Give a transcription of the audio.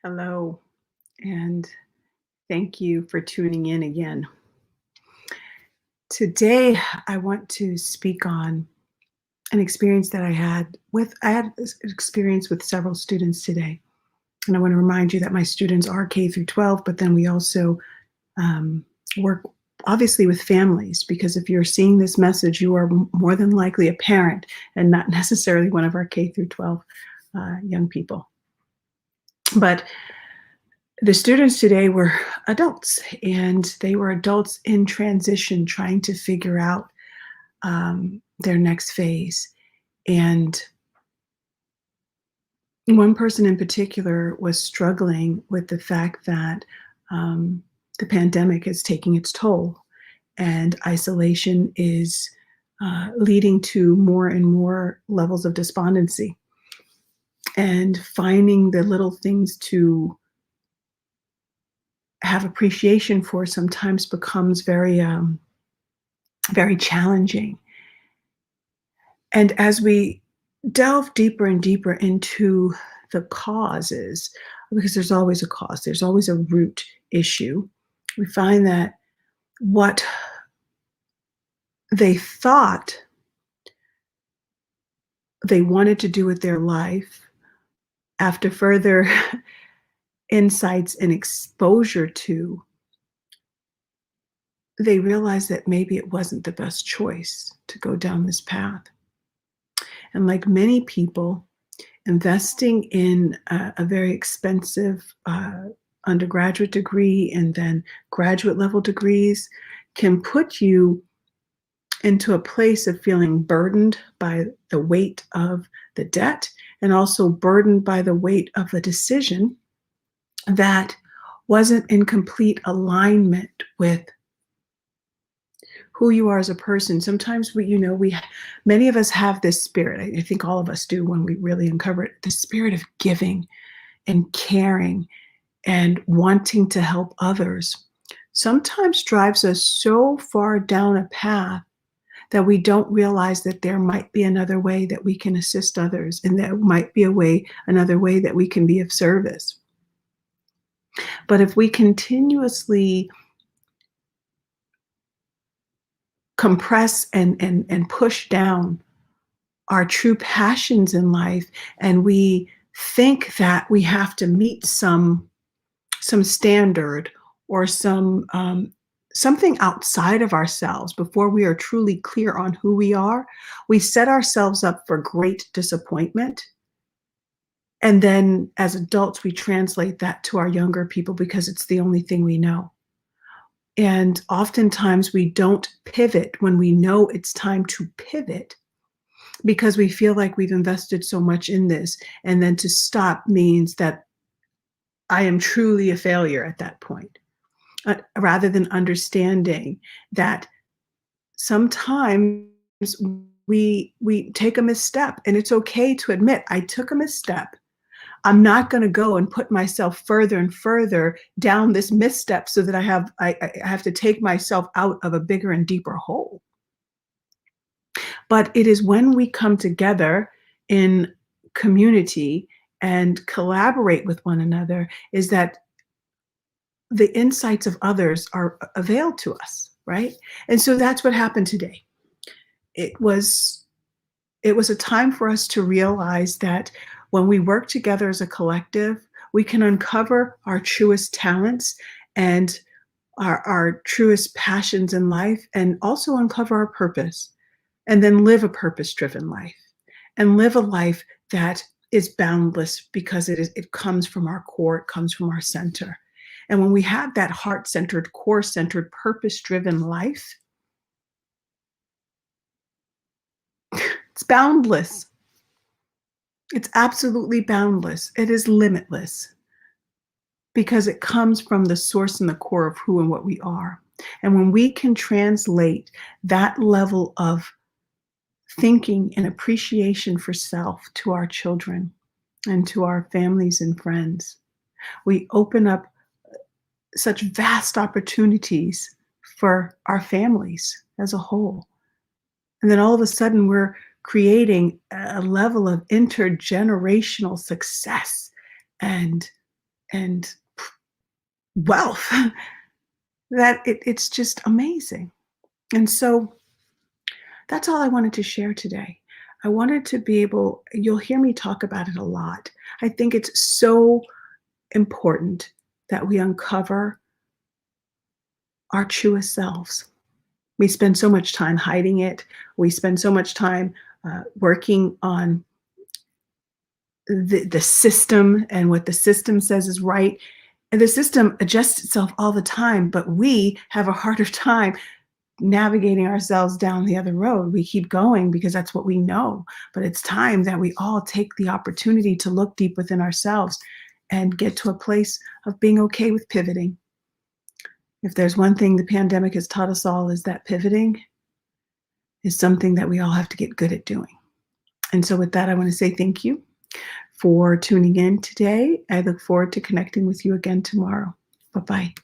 Hello, and thank you for tuning in again. Today, I want to speak on an experience that I had this experience with several students today. And I want to remind you that my students are K through 12, but then we also um, work obviously with families, because if you're seeing this message, you are more than likely a parent and not necessarily one of our K through 12 young people. But the students today were adults, and they were adults in transition trying to figure out their next phase. And one person in particular was struggling with the fact that um, the pandemic is taking its toll, and isolation is leading to more and more levels of despondency. And finding the little things to have appreciation for sometimes becomes very challenging. And as we delve deeper and deeper into the causes, because there's always a cause, there's always a root issue, we find that what they thought they wanted to do with their life, after further insights and exposure to, they realized that maybe it wasn't the best choice to go down this path. And like many people, investing in a very expensive undergraduate degree and then graduate level degrees can put you into a place of feeling burdened by the weight of the debt, and also burdened by the weight of a decision that wasn't in complete alignment with who you are as a person. Sometimes many of us have this spirit. I think all of us do when we really uncover it, the spirit of giving and caring and wanting to help others. Sometimes drives us so far down a path that we don't realize that there might be another way that we can assist others, and there might be another way that we can be of service. But if we continuously compress and push down our true passions in life, and we think that we have to meet some standard or something outside of ourselves before we are truly clear on who we are, we set ourselves up for great disappointment. And then as adults, we translate that to our younger people because it's the only thing we know. And oftentimes we don't pivot when we know it's time to pivot, because we feel like we've invested so much in this. And then to stop means that I am truly a failure at that point, rather than understanding that sometimes we take a misstep, and it's okay to admit, I took a misstep. I'm not going to go and put myself further and further down this misstep so that I have to take myself out of a bigger and deeper hole. But it is when we come together in community and collaborate with one another is that the insights of others are availed to us, right? And so that's what happened today. It was a time for us to realize that when we work together as a collective, we can uncover our truest talents and our truest passions in life, and also uncover our purpose, and then live a purpose-driven life, and live a life that is boundless, because it comes from our core, it comes from our center. And when we have that heart-centered, core-centered, purpose-driven life, it's boundless. It's absolutely boundless. It is limitless, because it comes from the source and the core of who and what we are. And when we can translate that level of thinking and appreciation for self to our children and to our families and friends, we open up such vast opportunities for our families as a whole. And then all of a sudden, we're creating a level of intergenerational success and and wealth that it's just amazing. And so that's all I wanted to share today. I wanted to be able, you'll hear me talk about it a lot. I think it's so important that we uncover our truest selves. We spend so much time hiding it. We spend so much time working on the system and what the system says is right. And the system adjusts itself all the time, but we have a harder time navigating ourselves down the other road. We keep going because that's what we know. But it's time that we all take the opportunity to look deep within ourselves and get to a place of being okay with pivoting. If there's one thing the pandemic has taught us all is that pivoting is something that we all have to get good at doing. And so with that, I want to say thank you for tuning in today. I look forward to connecting with you again tomorrow. Bye-bye.